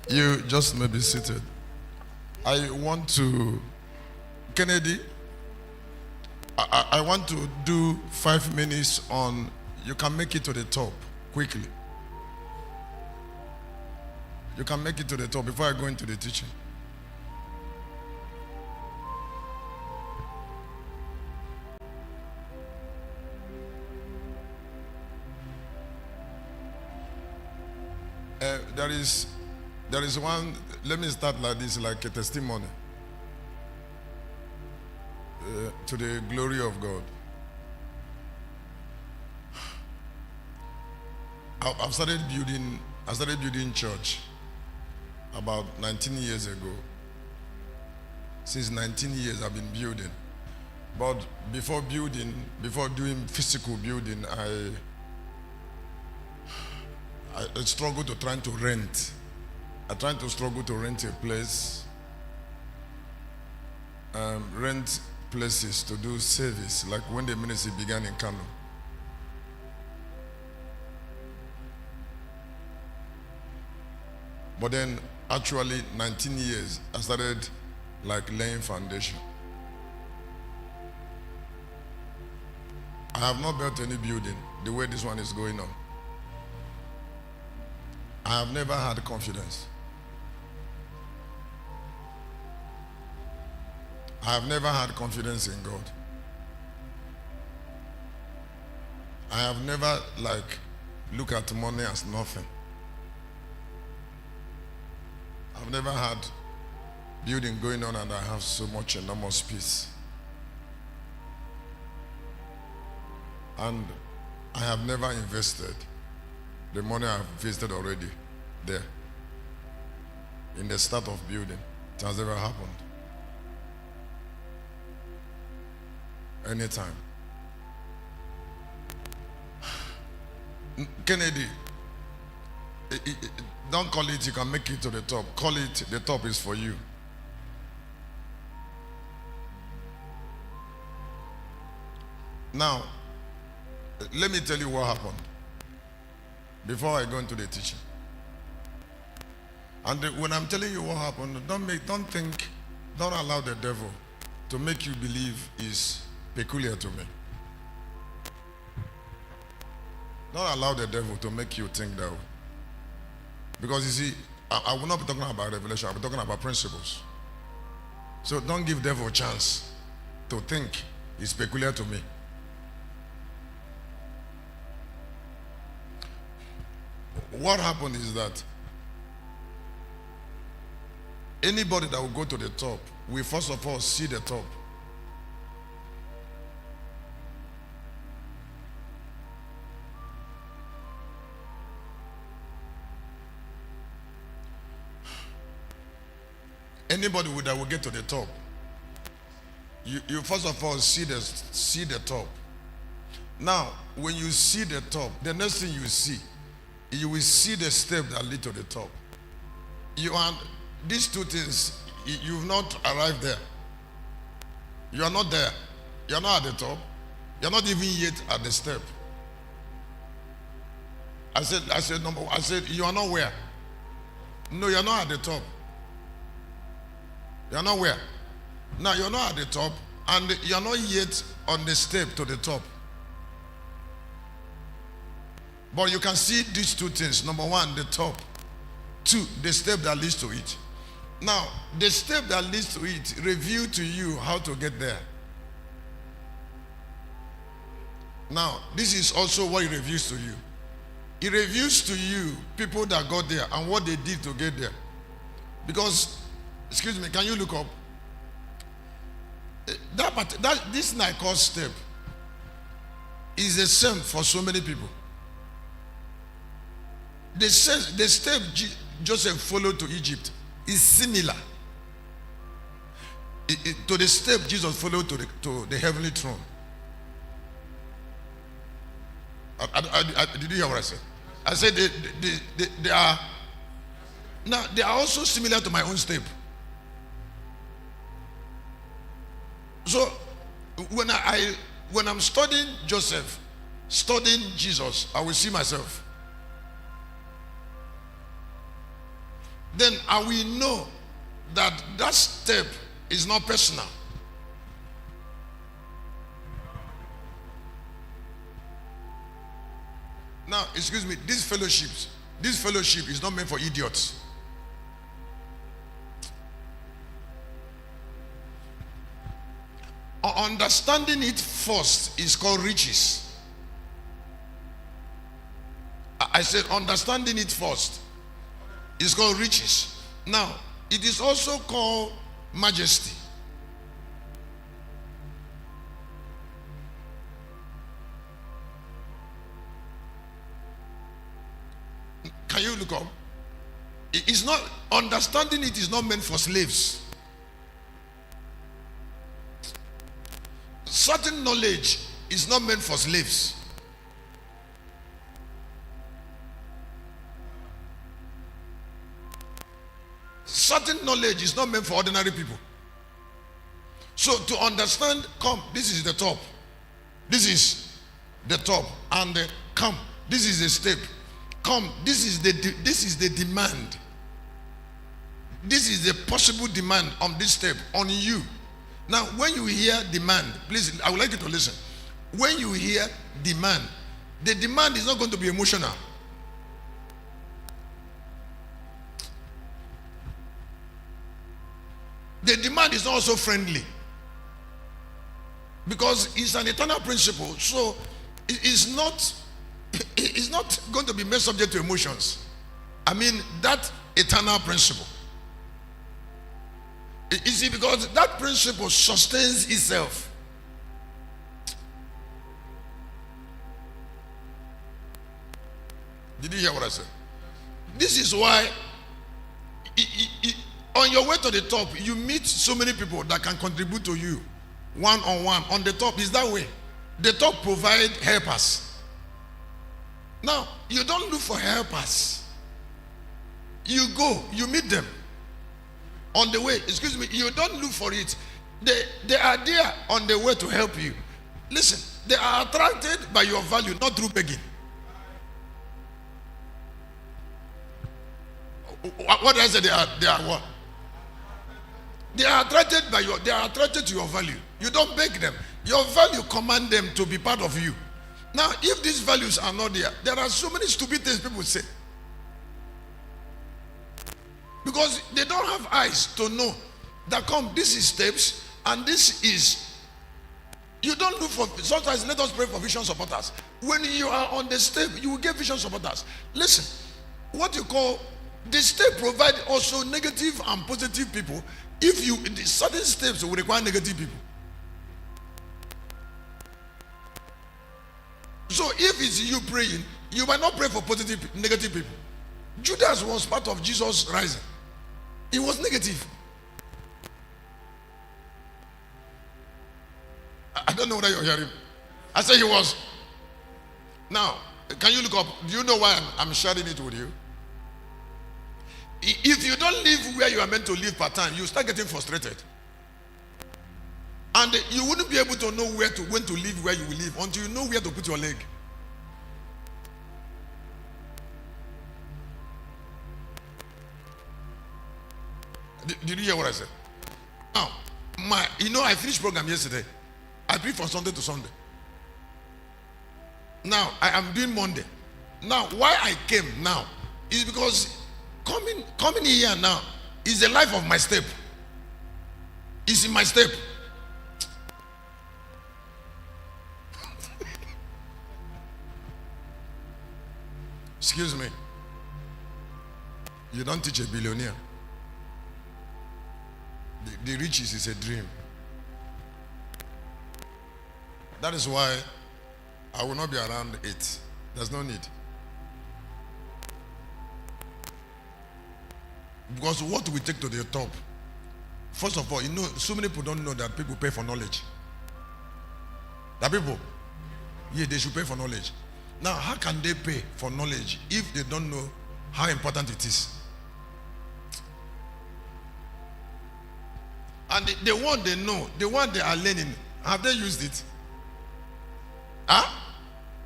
You just may be seated. I want to, Kennedy, I want to do 5 minutes on, you can make it to the top quickly. You can make it to the top before I go into the teaching. There is one, let me start like this, like a testimony to the glory of God. I started building church about 19 years ago. Since 19 years I've been building. But before doing physical building, I struggled to trying to rent. I tried to struggle to rent a place, rent places to do service, like when the ministry began in Kano. But then, actually, 19 years, I started like laying foundation. I have not built any building the way this one is going on. I have never had confidence. I have never had confidence in God. I have never looked at money as nothing. I've never had building going on and I have so much enormous peace. And I have never invested the money I've invested already there. In the start of building, it has never happened. Anytime. Kennedy, don't call it you can make it to the top. Call it the top is for you. Now, let me tell you what happened before I go into the teaching. And when I'm telling you what happened, don't allow the devil to make you believe is peculiar to me. Don't allow the devil to make you think that way. Because you see, I will not be talking about revelation, I'll be talking about principles. So don't give the devil a chance to think it's peculiar to me. What happened is that anybody that will go to the top will first of all see the top. Anybody that will get to the top, you first of all see the top. Now, when you see the top, the next thing you will see the step that lead to the top. These two things, you've not arrived there. You are not there. You are not at the top. You are not even yet at the step. I said, you are not where? No, you are not at the top. You are not where? Now you are not at the top, and you are not yet on the step to the top. But you can see these two things. Number one, the top. Two, the step that leads to it. Now, the step that leads to it reveals to you how to get there. Now, this is also what it reveals to you. It reveals to you people that got there and what they did to get there. Because, excuse me, can you look up? This Nikos step is the same for so many people. The step Joseph followed to Egypt is similar to the step Jesus followed to the heavenly throne. Did you hear what I said? I said they are also similar to my own step. So when I'm studying Joseph, studying Jesus, I will see myself. then I will know that that step is not personal. Now, excuse me, this fellowship is not meant for idiots. Understanding it first is called riches. I said understanding it first is called riches. Now, it is also called majesty. Can you look up? It's not, understanding it is not meant for slaves. Certain knowledge is not meant for slaves. Certain knowledge is not meant for ordinary people. So to understand, come, this is the top. This is the top. And come, this is the step. Come, this is the demand. This is the possible demand on this step, on you. Now, when you hear demand, please, I would like you to listen. When you hear demand, the demand is not going to be emotional. The demand is also friendly. Because it's an eternal principle. So, it's not going to be made subject to emotions. I mean, that eternal principle. You see, because that principle sustains itself. Did you hear what I said? This is why on your way to the top, you meet so many people that can contribute to you one-on-one. On the top is that way. The top provide helpers. Now, you don't look for helpers. You go, you meet them. On the way, excuse me, you don't look for it. They are there on the way to help you. Listen, they are attracted by your value, not through begging. What did I say? They are what? They are attracted they are attracted to your value. You don't beg them. Your value command them to be part of you. Now, if these values are not there are so many stupid things people say. Because they don't have eyes to know that this is steps and this is. You don't look for, sometimes let us pray for vision supporters. When you are on the step, you will get vision supporters. Listen, what you call, the step provide also negative and positive people. If you, certain steps will require negative people. So if it's you praying, you might not pray for negative people. Judas was part of Jesus' rising. He was negative. I don't know whether you're hearing. I say he was. Now, can you look up? Do you know why I'm sharing it with you? If you don't live where you are meant to live part time, you start getting frustrated. And you wouldn't be able to know when to live where you will live until you know where to put your leg. Did you hear what I said? Now, I finished program yesterday. I preach from Sunday to Sunday. Now, I am doing Monday. Now, why I came now is because coming here now is the life of my step. It's in my step. Excuse me. You don't teach a billionaire. The riches is a dream. That is why I will not be around 8. There's no need. Because what we take to the top, first of all, so many people don't know that people pay for knowledge. That people, they should pay for knowledge. Now, how can they pay for knowledge if they don't know how important it is? And the one they know, the one they are learning, have they used it? Huh?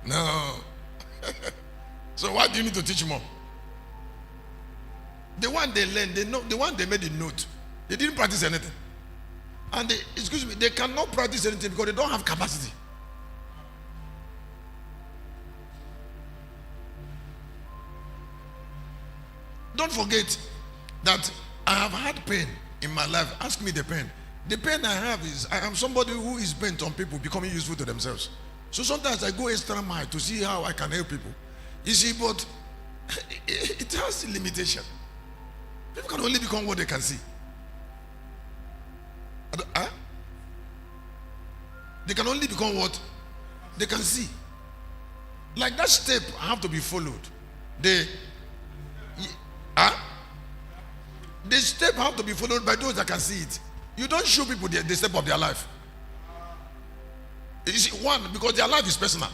No. So why do you need to teach more? The one they learned, they know. The one they made the note, they didn't practice anything. And they, excuse me, they cannot practice anything because they don't have capacity. Don't forget that I have had pain in my life. Ask me the pain. The pain I have is I am somebody who is bent on people becoming useful to themselves. So sometimes I go extra mile to see how I can help people. You see, but it has a limitation. People can only become what they can see. They can only become what they can see. Like that step have to be followed. The step have to be followed by those that can see it. You don't show people the step of their life. You see, one, because their life is personal.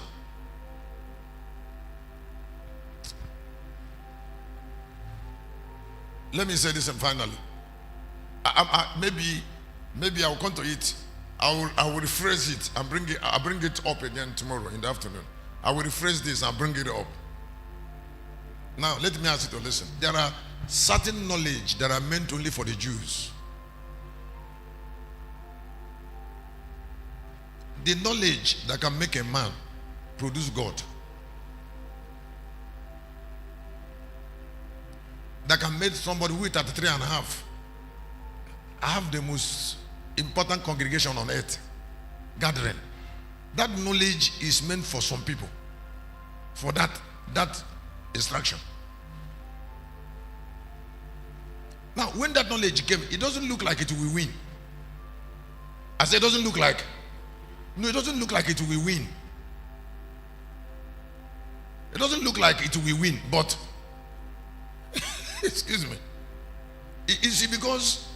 Let me say this and finally. Maybe I'll come to it. I will rephrase it and bring it. I'll bring it up again tomorrow in the afternoon. I will rephrase this and bring it up. Now let me ask you to listen. There are certain knowledge that are meant only for the Jews. The knowledge that can make a man produce God. That can make somebody who is at 3.5 have the most important congregation on earth gathering. That knowledge is meant for some people, for that instruction. Now when that knowledge came, it doesn't look like it will win. I said it doesn't look like. No, it doesn't look like it will win. It doesn't look like it will win, but excuse me. You see, because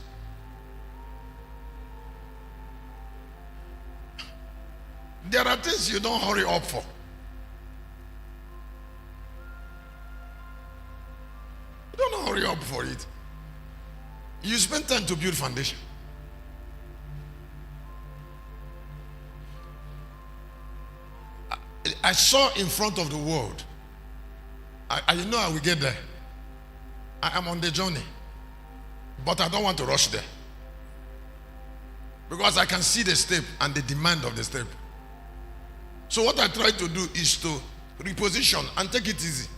there are things you don't hurry up for. You don't hurry up for it. You spend time to build foundation. I saw in front of the world. I know I will get there. I am on the journey. But I don't want to rush there. Because I can see the step and the demand of the step. So what I try to do is to reposition and take it easy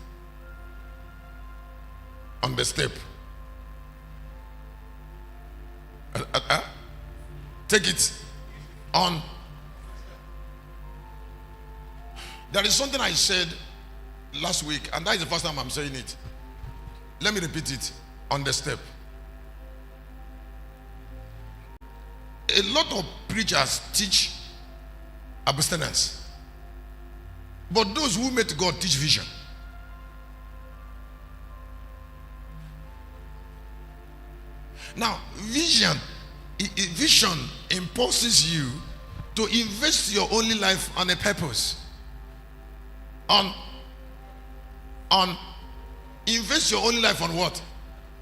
on the step. Take it on. There is something I said last week, and that is the first time I'm saying it. Let me repeat it on the step. A lot of preachers teach abstinence, but those who met God teach vision. Now, vision impulses you to invest your only life on a purpose. Invest your only life on what?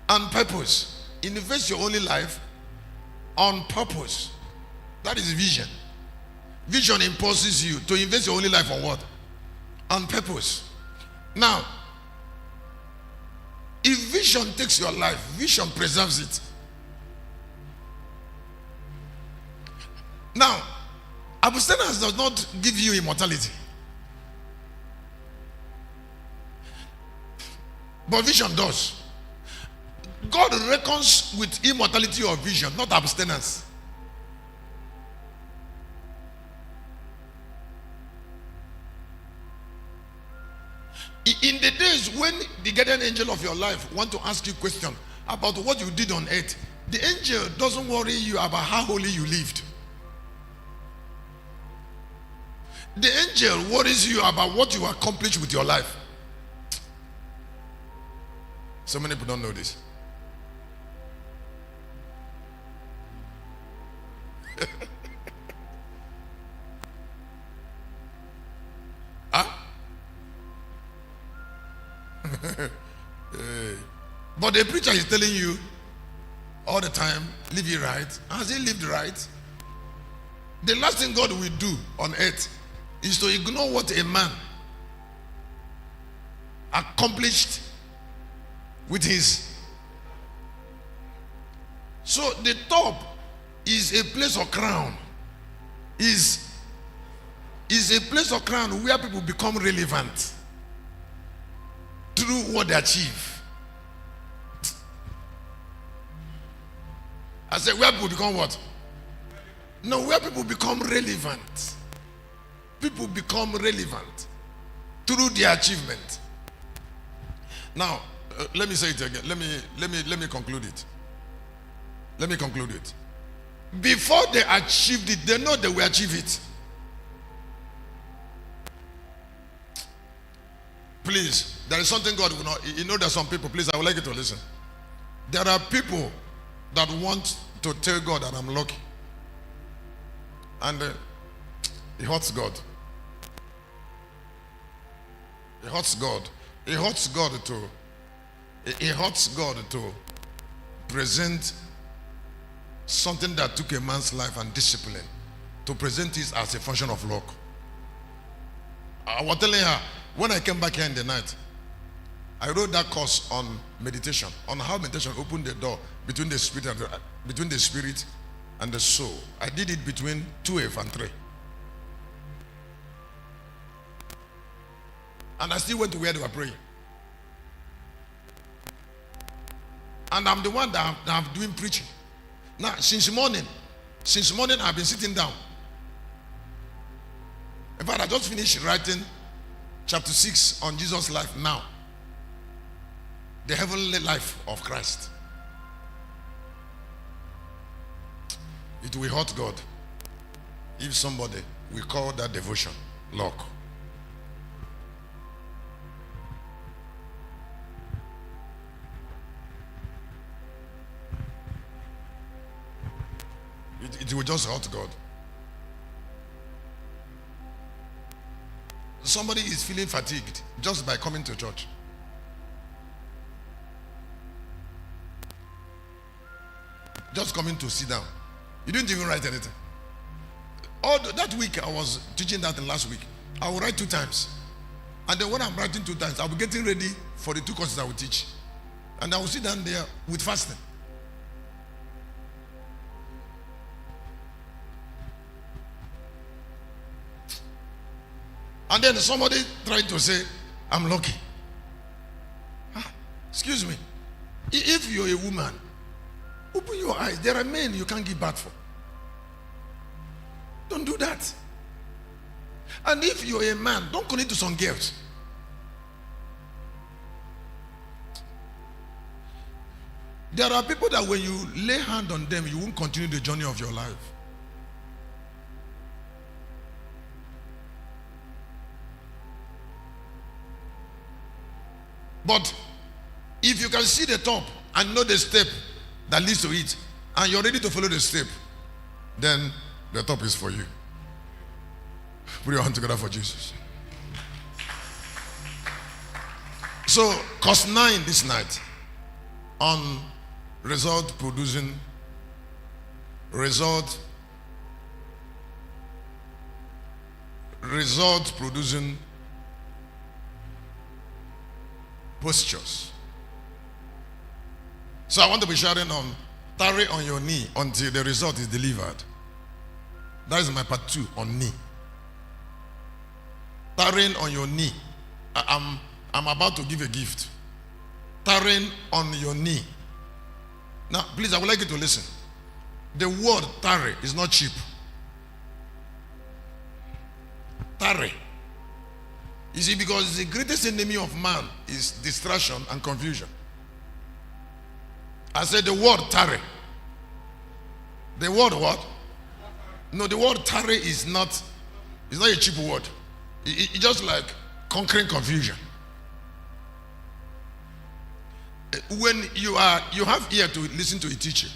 On purpose. Invest your only life on purpose. That is vision. Vision impulses you to invest your only life on what? On purpose. Now, if vision takes your life, vision preserves it. Now, abstinence does not give you immortality. But vision does. God reckons with immortality of vision, not abstinence. In the days when the guardian angel of your life want to ask you a question about what you did on earth, the angel doesn't worry you about how holy you lived. The angel worries you about what you accomplished with your life. So many people don't know this. Huh? But the preacher is telling you all the time, live it right. Has he lived right? The last thing God will do on earth is to ignore what a man accomplished with his So the top is a place of crown. Is a place of crown where people become relevant through what they achieve. I said, where people become what? No, where people become relevant. People become relevant through their achievement. Now, let me say it again. Let me conclude it. Let me conclude it. Before they achieved it, they know they will achieve it. Please, there is something God will not. You know, there are some people. Please, I would like you to listen. There are people that want to tell God that I'm lucky, and it hurts God. It hurts God. It hurts God to. It hurts God to present something that took a man's life and discipline, to present it as a function of luck. I was telling her, when I came back here in the night, I wrote that course on meditation, on how meditation opened the door between the spirit and the soul. I did it between 12 and 3. And I still went to where they were praying. And I'm the one that I'm doing preaching. Now, since morning I've been sitting down. In fact, I just finished writing chapter 6 on Jesus' life now. The heavenly life of Christ. It will hurt God if somebody will call that devotion luck. It will just hurt God. Somebody is feeling fatigued just by coming to church. Just coming to sit down. You didn't even write anything. That week I was teaching that last week. I will write 2 times. And then when I'm writing 2 times, I'll be getting ready for the 2 courses I will teach. And I will sit down there with fasting. And then somebody tried to say, I'm lucky. Excuse me. If you're a woman, open your eyes. There are men you can't give birth for. Don't do that. And if you're a man, don't connect to some girls. There are people that when you lay hand on them, you won't continue the journey of your life. But if you can see the top and know the step that leads to it, and you're ready to follow the step, then the top is for you. Put your hand together for Jesus. So, course 9 this night on result producing postures. So I want to be sharing on tarry on your knee until the result is delivered. That is my part 2 on knee. Tarrying on your knee. I'm about to give a gift. Tarrying on your knee. Now, please, I would like you to listen. The word tarry is not cheap. Tarry. You see, because the greatest enemy of man is distraction and confusion. I said the word tarry. The word what? No, the word tarry is not a cheap word. It's just like conquering confusion. When you have ear to listen to a teacher,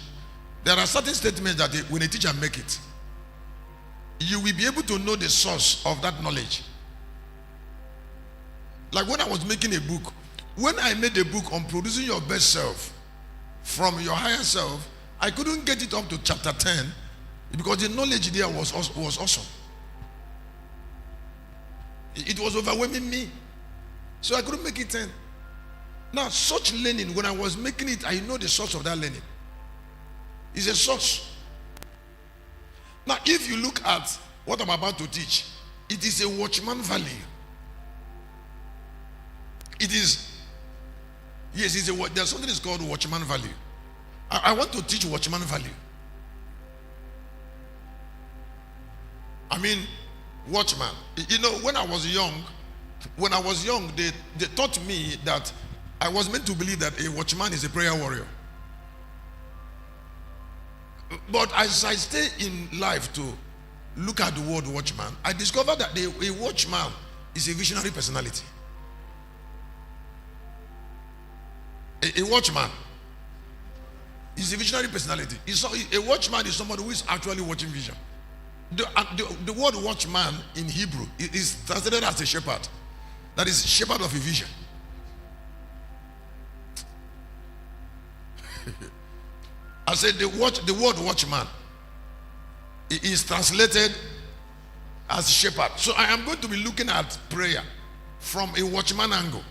there are certain statements that when a teacher make it, you will be able to know the source of that knowledge. Like when I was making a book, when I made a book on producing your best self from your higher self, I couldn't get it up to chapter 10 because the knowledge there was awesome. It was overwhelming me. So I couldn't make it 10. Now, such learning, when I was making it, I know the source of that learning. It's a source. Now, if you look at what I'm about to teach, it is a watchman value. It is, yes, there's something that's called watchman value. I want to teach watchman value. I mean, watchman. You know, when I was young, they taught me that I was meant to believe that a watchman is a prayer warrior. But as I stay in life to look at the word watchman, I discovered that a watchman is a visionary personality. A watchman is a visionary personality. A watchman is somebody who is actually watching vision. The word watchman in Hebrew is translated as a shepherd. That is shepherd of a vision. I said the word watchman is translated as shepherd. So I am going to be looking at prayer from a watchman angle.